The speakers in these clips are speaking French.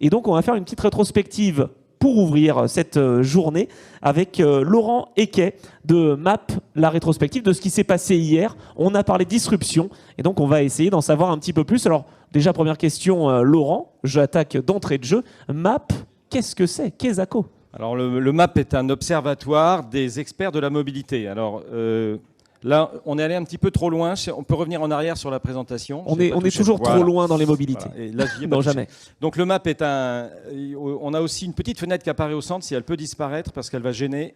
Et donc, on va faire une petite rétrospective pour ouvrir cette journée avec Laurent Equet de MAP, la rétrospective de ce qui s'est passé hier. On a parlé de disruption et donc on va essayer d'en savoir un petit peu plus. Alors déjà, première question, Laurent, j'attaque d'entrée de jeu. MAP, qu'est-ce que c'est? Quesaco? Alors le MAP est un observatoire des experts de la mobilité. Alors là, on est allé un petit peu trop loin. On peut revenir en arrière sur la présentation. On est toujours trop loin dans les mobilités. Voilà. Et là, non, jamais. Donc le MAP est on a aussi une petite fenêtre qui apparaît au centre. Si elle peut disparaître parce qu'elle va gêner.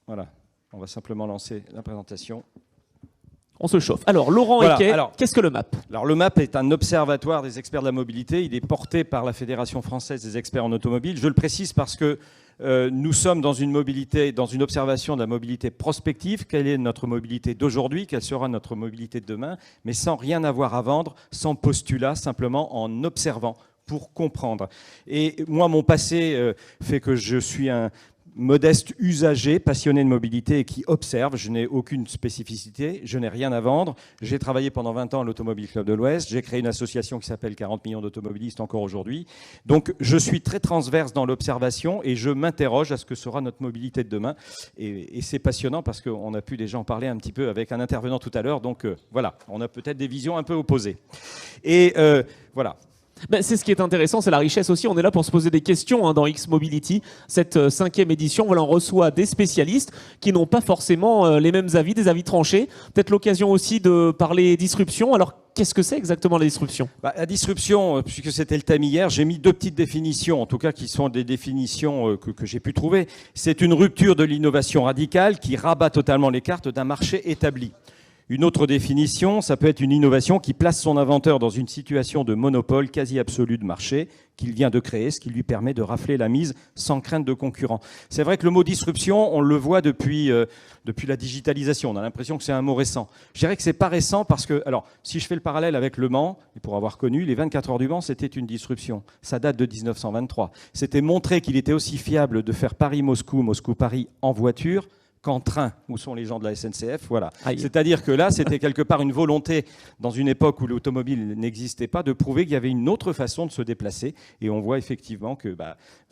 Voilà. On va simplement lancer la présentation. On se chauffe. Alors, Laurent Equet, qu'est-ce que le MAP? Alors, le MAP est un observatoire des experts de la mobilité. Il est porté par la Fédération française des experts en automobile. Je le précise parce que nous sommes dans une mobilité, dans une observation de la mobilité prospective. Quelle est notre mobilité d'aujourd'hui? Quelle sera notre mobilité de demain? Mais sans rien avoir à vendre, sans postulat, simplement en observant pour comprendre. Et moi, mon passé fait que je suis un modeste usager, passionné de mobilité et qui observe. Je n'ai aucune spécificité, je n'ai rien à vendre. J'ai travaillé pendant 20 ans à l'Automobile Club de l'Ouest. J'ai créé une association qui s'appelle 40 millions d'automobilistes encore aujourd'hui. Donc je suis très transverse dans l'observation et je m'interroge à ce que sera notre mobilité de demain. Et c'est passionnant parce qu'on a pu déjà en parler un petit peu avec un intervenant tout à l'heure. Donc voilà, on a peut-être des visions un peu opposées. Et voilà. Ben, c'est ce qui est intéressant, c'est la richesse aussi. On est là pour se poser des questions dans X-Mobility. Cette 5e édition, voilà, on reçoit des spécialistes qui n'ont pas forcément les mêmes avis, des avis tranchés. Peut-être l'occasion aussi de parler disruption. Alors, qu'est-ce que c'est exactement la disruption? La disruption, puisque c'était le thème hier, j'ai mis 2 petites définitions, en tout cas qui sont des définitions que j'ai pu trouver. C'est une rupture de l'innovation radicale qui rabat totalement les cartes d'un marché établi. Une autre définition, ça peut être une innovation qui place son inventeur dans une situation de monopole quasi absolu de marché qu'il vient de créer, ce qui lui permet de rafler la mise sans crainte de concurrent. C'est vrai que le mot disruption, on le voit depuis la digitalisation. On a l'impression que c'est un mot récent. Je dirais que c'est pas récent parce que, alors, si je fais le parallèle avec Le Mans, et pour avoir connu, les 24 heures du Mans, c'était une disruption. Ça date de 1923. C'était montrer qu'il était aussi fiable de faire Paris-Moscou, Moscou-Paris en voiture qu'en train, où sont les gens de la SNCF, voilà. C'est-à-dire que là, c'était quelque part une volonté, dans une époque où l'automobile n'existait pas, de prouver qu'il y avait une autre façon de se déplacer. Et on voit effectivement que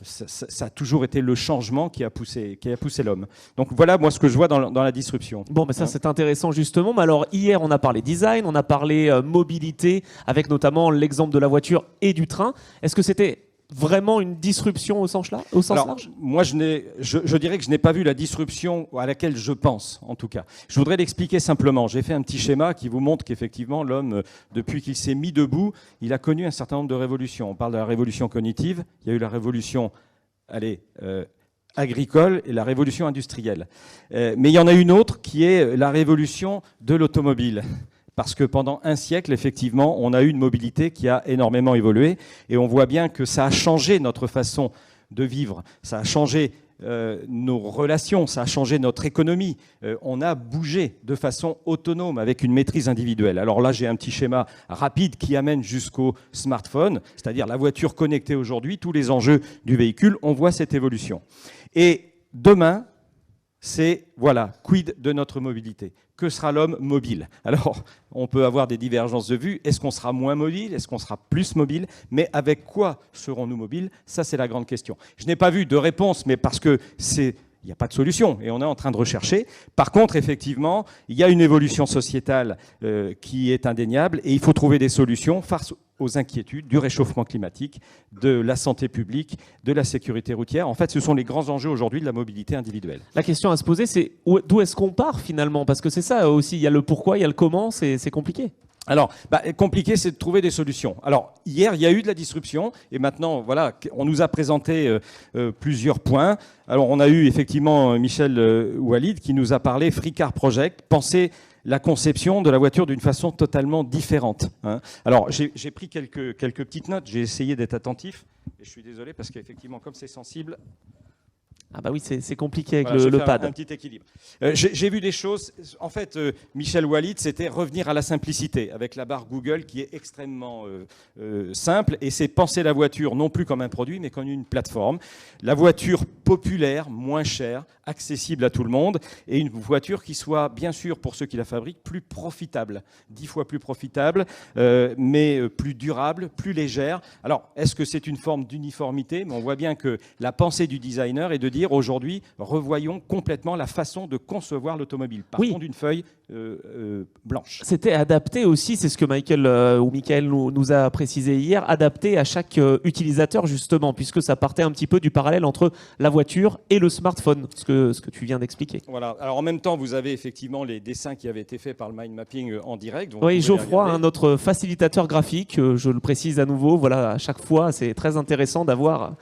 ça a toujours été le changement qui a poussé l'homme. Donc voilà, moi, ce que je vois dans la disruption. Bon, mais ça, c'est intéressant, justement. Mais alors, hier, on a parlé design, on a parlé mobilité, avec notamment l'exemple de la voiture et du train. Est-ce que c'était vraiment une disruption au sens large? Moi, je dirais que je n'ai pas vu la disruption à laquelle je pense, en tout cas. Je voudrais l'expliquer simplement. J'ai fait un petit schéma qui vous montre qu'effectivement, l'homme, depuis qu'il s'est mis debout, il a connu un certain nombre de révolutions. On parle de la révolution cognitive, il y a eu la révolution agricole et la révolution industrielle. Mais il y en a une autre qui est la révolution de l'automobile. Parce que pendant un siècle, effectivement, on a eu une mobilité qui a énormément évolué et on voit bien que ça a changé notre façon de vivre, ça a changé nos relations, ça a changé notre économie. On a bougé de façon autonome avec une maîtrise individuelle. Alors là, j'ai un petit schéma rapide qui amène jusqu'au smartphone, c'est-à-dire la voiture connectée aujourd'hui, tous les enjeux du véhicule, on voit cette évolution. Et demain, c'est, voilà, quid de notre mobilité? Que sera l'homme mobile? Alors, on peut avoir des divergences de vues. Est-ce qu'on sera moins mobile? Est-ce qu'on sera plus mobile? Mais avec quoi serons-nous mobiles? Ça, c'est la grande question. Je n'ai pas vu de réponse, mais parce que il n'y a pas de solution et on est en train de rechercher. Par contre, effectivement, il y a une évolution sociétale qui est indéniable et il faut trouver des solutions face aux inquiétudes du réchauffement climatique, de la santé publique, de la sécurité routière. En fait, ce sont les grands enjeux aujourd'hui de la mobilité individuelle. La question à se poser, c'est d'où est-ce qu'on part finalement? Parce que c'est ça aussi, il y a le pourquoi, il y a le comment, c'est compliqué. Alors, compliqué, c'est de trouver des solutions. Alors, hier, il y a eu de la disruption, et maintenant, voilà, on nous a présenté plusieurs points. Alors, on a eu effectivement Michel Walid qui nous a parlé Free Car Project, penser la conception de la voiture d'une façon totalement différente. Alors, j'ai pris quelques petites notes, j'ai essayé d'être attentif, et je suis désolé parce qu'effectivement, comme c'est sensible, Ah bah oui, c'est compliqué avec Voilà, le faire pad. un petit équilibre. J'ai vu des choses. En fait, Michel Walid, c'était revenir à la simplicité avec la barre Google qui est extrêmement simple. Et c'est penser la voiture non plus comme un produit, mais comme une plateforme. La voiture populaire, moins chère, accessible à tout le monde, et une voiture qui soit, bien sûr, pour ceux qui la fabriquent, plus profitable, 10 fois plus profitable, mais plus durable, plus légère. Alors, est-ce que c'est une forme d'uniformité? Mais on voit bien que la pensée du designer est de dire aujourd'hui, revoyons complètement la façon de concevoir l'automobile. Partons d'une feuille blanche. C'était adapté aussi, c'est ce que Michael nous a précisé hier, adapté à chaque utilisateur justement, puisque ça partait un petit peu du parallèle entre la voiture et le smartphone, ce que tu viens d'expliquer. Voilà. Alors en même temps, vous avez effectivement les dessins qui avaient été faits par le mind mapping en direct. Oui, Geoffroy, notre facilitateur graphique, je le précise à nouveau, voilà, à chaque fois, c'est très intéressant d'avoir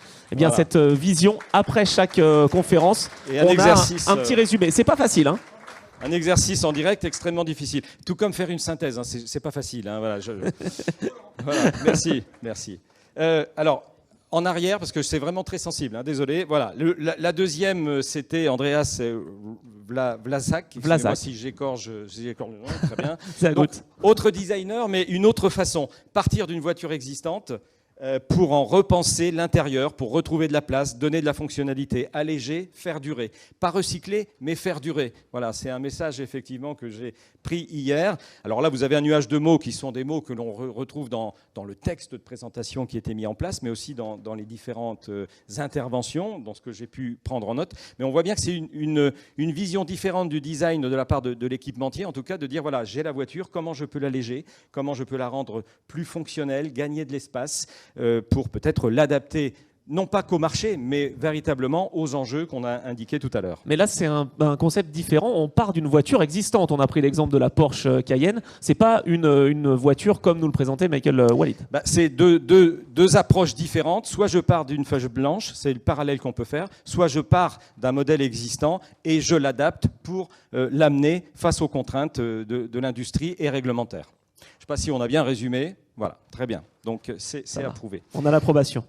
cette vision après chaque conférence. Et un exercice, un petit résumé. C'est pas facile, hein. Un exercice en direct extrêmement difficile. Tout comme faire une synthèse, hein, c'est pas facile. Hein, voilà, voilà, merci. Alors, en arrière, parce que c'est vraiment très sensible, hein, désolé. Voilà. La deuxième, c'était Andreas Vlasak. Vlasak. Si j'écorche le nom, très bien. Donc, autre designer, mais une autre façon. Partir d'une voiture existante pour en repenser l'intérieur, pour retrouver de la place, donner de la fonctionnalité, alléger, faire durer. Pas recycler, mais faire durer. Voilà, c'est un message effectivement que j'ai pris hier. Alors là, vous avez un nuage de mots qui sont des mots que l'on retrouve dans le texte de présentation qui était mis en place, mais aussi dans les différentes interventions, dans ce que j'ai pu prendre en note. Mais on voit bien que c'est une vision différente du design de la part de l'équipementier, en tout cas de dire, voilà, j'ai la voiture, comment je peux l'alléger, comment je peux la rendre plus fonctionnelle, gagner de l'espace, pour peut-être l'adapter, non pas qu'au marché, mais véritablement aux enjeux qu'on a indiqués tout à l'heure. Mais là, c'est un concept différent. On part d'une voiture existante. On a pris l'exemple de la Porsche Cayenne. C'est pas une voiture comme nous le présentait Michael Walid. C'est deux approches différentes. Soit je pars d'une feuille blanche, c'est le parallèle qu'on peut faire, soit je pars d'un modèle existant et je l'adapte pour l'amener face aux contraintes de l'industrie et réglementaire. Je ne sais pas si on a bien résumé. Voilà, très bien. Donc, c'est approuvé. On a l'approbation.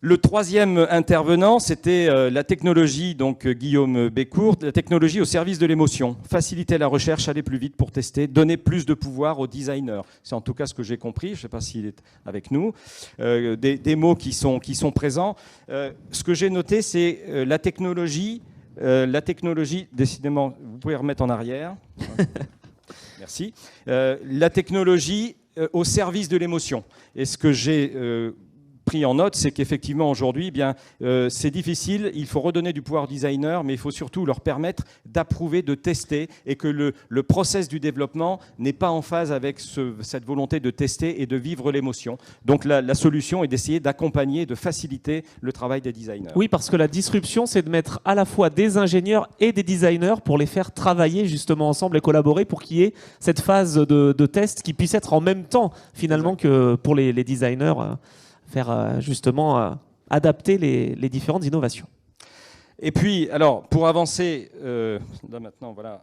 Le troisième intervenant, c'était la technologie, donc Guillaume Bécourt, la technologie au service de l'émotion. Faciliter la recherche, aller plus vite pour tester, donner plus de pouvoir aux designers. C'est en tout cas ce que j'ai compris. Je ne sais pas s'il est avec nous. Des mots qui sont présents. Ce que j'ai noté, c'est la technologie, décidément, vous pouvez remettre en arrière. Merci. La technologie au service de l'émotion. Et ce que j'ai pris en note, c'est qu'effectivement aujourd'hui, c'est difficile, il faut redonner du pouvoir aux designers, mais il faut surtout leur permettre d'approuver, de tester, et que le process du développement n'est pas en phase avec cette volonté de tester et de vivre l'émotion. Donc la solution est d'essayer d'accompagner, de faciliter le travail des designers. Oui, parce que la disruption, c'est de mettre à la fois des ingénieurs et des designers pour les faire travailler justement ensemble et collaborer pour qu'il y ait cette phase de test qui puisse être en même temps finalement que pour les designers. Faire justement adapter les différentes innovations. Et puis, alors, pour avancer, là maintenant, voilà,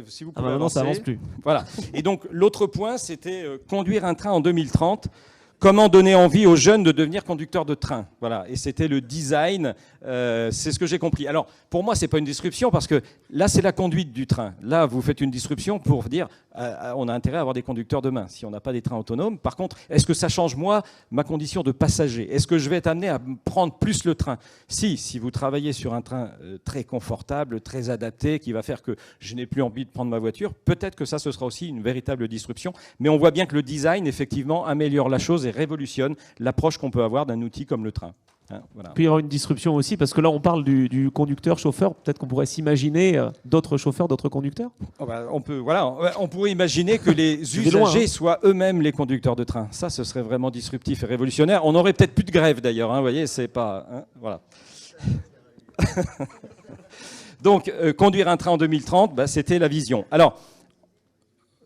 si vous pouvez maintenant, avancer. Ça avance plus. Voilà. Et donc, l'autre point, c'était conduire un train en 2030. Comment donner envie aux jeunes de devenir conducteurs de train? Voilà. Et c'était le design, c'est ce que j'ai compris. Alors, pour moi, ce n'est pas une disruption parce que là, c'est la conduite du train. Là, vous faites une disruption pour dire on a intérêt à avoir des conducteurs demain si on n'a pas des trains autonomes. Par contre, est-ce que ça change, moi, ma condition de passager? Est-ce que je vais être amené à prendre plus le train? Si vous travaillez sur un train très confortable, très adapté, qui va faire que je n'ai plus envie de prendre ma voiture, peut-être que ça, ce sera aussi une véritable disruption. Mais on voit bien que le design, effectivement, améliore la chose et révolutionne l'approche qu'on peut avoir d'un outil comme le train. Voilà. Il peut y avoir une disruption aussi, parce que là, on parle du conducteur-chauffeur. Peut-être qu'on pourrait s'imaginer d'autres chauffeurs, d'autres conducteurs. On pourrait imaginer que les usagers soient eux-mêmes les conducteurs de train. Ça, ce serait vraiment disruptif et révolutionnaire. On n'aurait peut-être plus de grève, d'ailleurs. Vous voyez, c'est pas... voilà. Donc, conduire un train en 2030, c'était la vision. Alors,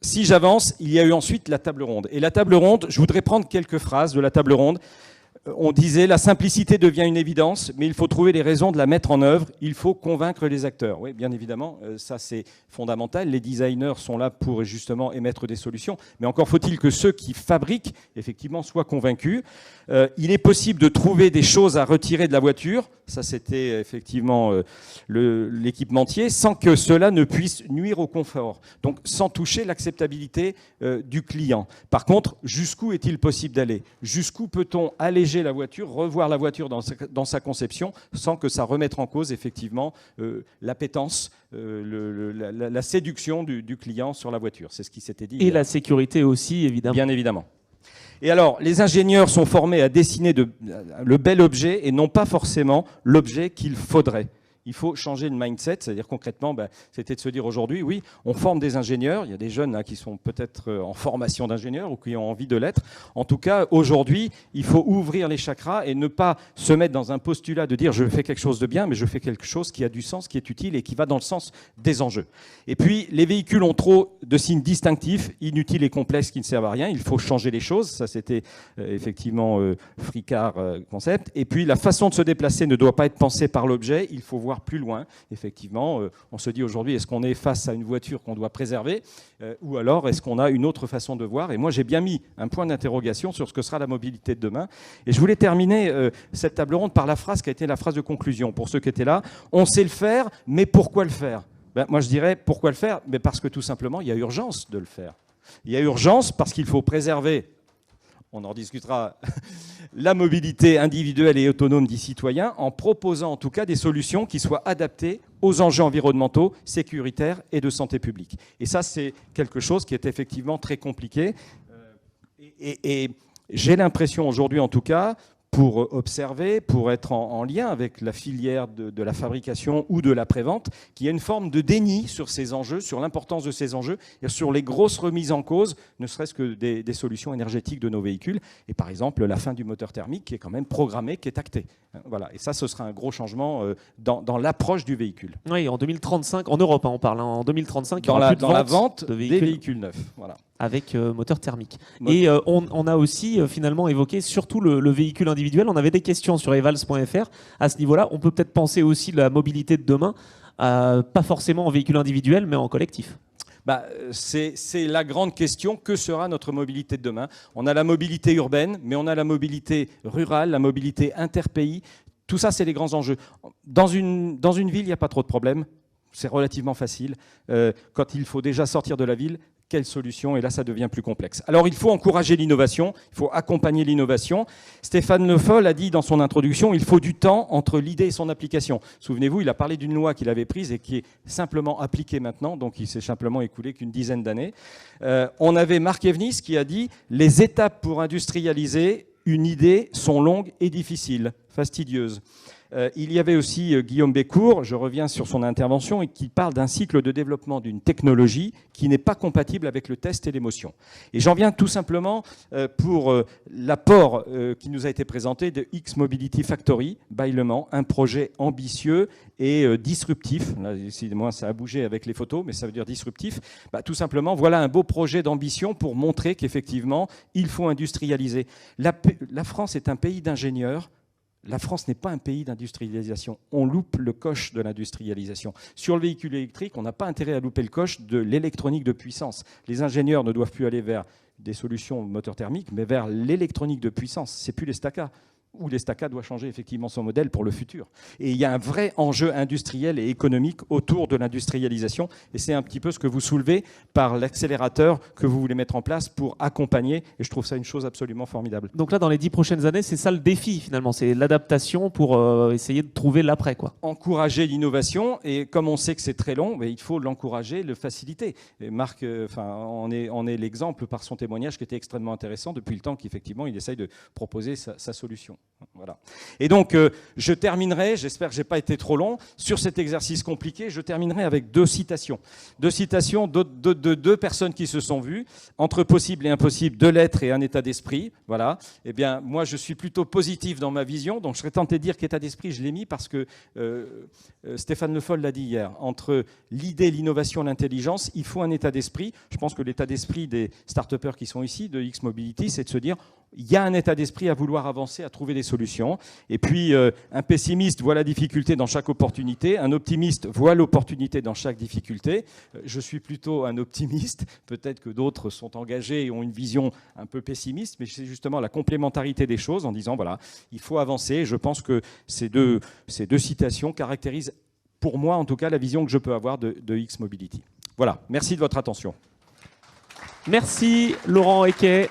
si j'avance, il y a eu ensuite la table ronde. Et la table ronde, je voudrais prendre quelques phrases de la table ronde. On disait la simplicité devient une évidence, mais il faut trouver les raisons de la mettre en œuvre. Il faut convaincre les acteurs. Oui, bien évidemment, ça c'est fondamental. Les designers sont là pour justement émettre des solutions, mais encore faut-il que ceux qui fabriquent effectivement soient convaincus. Il est possible de trouver des choses à retirer de la voiture. Ça, c'était effectivement l'équipementier, sans que cela ne puisse nuire au confort. Donc, sans toucher l'acceptabilité du client. Par contre, jusqu'où est-il possible d'aller? Jusqu'où peut-on alléger la voiture, revoir la voiture dans sa conception, sans que ça remette en cause effectivement l'appétence, la séduction du client sur la voiture. C'est ce qui s'était dit. Et la sécurité aussi, évidemment. Bien évidemment. Et alors, les ingénieurs sont formés à dessiner le bel objet et non pas forcément l'objet qu'il faudrait. Il faut changer le mindset, c'est-à-dire concrètement, c'était de se dire aujourd'hui, oui, on forme des ingénieurs, il y a des jeunes là, qui sont peut-être en formation d'ingénieurs ou qui ont envie de l'être. En tout cas, aujourd'hui, il faut ouvrir les chakras et ne pas se mettre dans un postulat de dire je fais quelque chose de bien, mais je fais quelque chose qui a du sens, qui est utile et qui va dans le sens des enjeux. Et puis, les véhicules ont trop de signes distinctifs, inutiles et complexes qui ne servent à rien. Il faut changer les choses, ça c'était effectivement Fricard concept. Et puis, la façon de se déplacer ne doit pas être pensée par l'objet, il faut voir plus loin. Effectivement, on se dit aujourd'hui, est-ce qu'on est face à une voiture qu'on doit préserver ou alors est-ce qu'on a une autre façon de voir? Et moi, j'ai bien mis un point d'interrogation sur ce que sera la mobilité de demain. Et je voulais terminer cette table ronde par la phrase qui a été la phrase de conclusion. Pour ceux qui étaient là, on sait le faire, mais pourquoi le faire? Moi, je dirais, pourquoi le faire? Mais parce que tout simplement, il y a urgence de le faire. Il y a urgence parce qu'il faut préserver, on en discutera, la mobilité individuelle et autonome des citoyens en proposant en tout cas des solutions qui soient adaptées aux enjeux environnementaux, sécuritaires et de santé publique. Et ça, c'est quelque chose qui est effectivement très compliqué. Et j'ai l'impression aujourd'hui en tout cas, pour observer, pour être en lien avec la filière de la fabrication ou de la prévente, qu'il y a une forme de déni sur ces enjeux, sur l'importance de ces enjeux, et sur les grosses remises en cause, ne serait-ce que des solutions énergétiques de nos véhicules, et par exemple la fin du moteur thermique qui est quand même programmée, qui est actée. Voilà. Et ça, ce sera un gros changement dans l'approche du véhicule. Oui, en 2035, en Europe, on parle, en 2035, il y dans aura plus de la vente de des véhicules neufs. Voilà. Avec moteur thermique. Et on a aussi finalement évoqué surtout le véhicule individuel. On avait des questions sur evals.fr à ce niveau-là. On peut peut-être penser aussi la mobilité de demain, pas forcément en véhicule individuel, mais en collectif. C'est la grande question. Que sera notre mobilité de demain? On a la mobilité urbaine, mais on a la mobilité rurale, la mobilité interpays. Tout ça, c'est les grands enjeux. Dans une ville, il n'y a pas trop de problèmes. C'est relativement facile. Quand il faut déjà sortir de la ville, quelle solution? Et là, ça devient plus complexe. Alors, il faut encourager l'innovation, il faut accompagner l'innovation. Stéphane Le Foll a dit dans son introduction, il faut du temps entre l'idée et son application. Souvenez-vous, il a parlé d'une loi qu'il avait prise et qui est simplement appliquée maintenant, donc il s'est simplement écoulé qu'une dizaine d'années. On avait Marc Evnis qui a dit « Les étapes pour industrialiser une idée sont longues et difficiles, fastidieuses ». Il y avait aussi Guillaume Bécourt, je reviens sur son intervention, et qui parle d'un cycle de développement d'une technologie qui n'est pas compatible avec le test et l'émotion. Et j'en viens tout simplement pour l'apport qui nous a été présenté de X Mobility Factory, by Le Mans, un projet ambitieux et disruptif. Là, décidément, ça a bougé avec les photos, mais ça veut dire disruptif. Tout simplement, voilà un beau projet d'ambition pour montrer qu'effectivement, il faut industrialiser. La France est un pays d'ingénieurs. La France n'est pas un pays d'industrialisation. On loupe le coche de l'industrialisation. Sur le véhicule électrique, on n'a pas intérêt à louper le coche de l'électronique de puissance. Les ingénieurs ne doivent plus aller vers des solutions moteur thermique, mais vers l'électronique de puissance. C'est plus les stacas. Où l'Estaca doit changer effectivement son modèle pour le futur. Et il y a un vrai enjeu industriel et économique autour de l'industrialisation. Et c'est un petit peu ce que vous soulevez par l'accélérateur que vous voulez mettre en place pour accompagner. Et je trouve ça une chose absolument formidable. Donc là, dans les 10 prochaines années, c'est ça le défi finalement. C'est l'adaptation pour essayer de trouver l'après, quoi. Encourager l'innovation. Et comme on sait que c'est très long, il faut l'encourager, le faciliter. Et Marc, on est l'exemple par son témoignage qui était extrêmement intéressant depuis le temps qu'effectivement il essaye de proposer sa solution. Voilà. Et donc, je terminerai, j'espère que je n'ai pas été trop long, sur cet exercice compliqué, je terminerai avec deux citations. Deux citations de deux personnes qui se sont vues, entre possible et impossible, deux lettres et un état d'esprit. Voilà. Eh bien, moi, je suis plutôt positif dans ma vision, donc je serais tenté de dire qu'état d'esprit, je l'ai mis parce que Stéphane Le Foll l'a dit hier, entre l'idée, l'innovation, l'intelligence, il faut un état d'esprit. Je pense que l'état d'esprit des start-upers qui sont ici, de X Mobility, c'est de se dire il y a un état d'esprit à vouloir avancer, à trouver des solutions. Et puis, un pessimiste voit la difficulté dans chaque opportunité. Un optimiste voit l'opportunité dans chaque difficulté. Je suis plutôt un optimiste. Peut-être que d'autres sont engagés et ont une vision un peu pessimiste, mais c'est justement la complémentarité des choses en disant, voilà, il faut avancer. Je pense que ces deux citations caractérisent, pour moi en tout cas, la vision que je peux avoir de X-Mobility. Voilà, merci de votre attention. Merci Laurent Equet.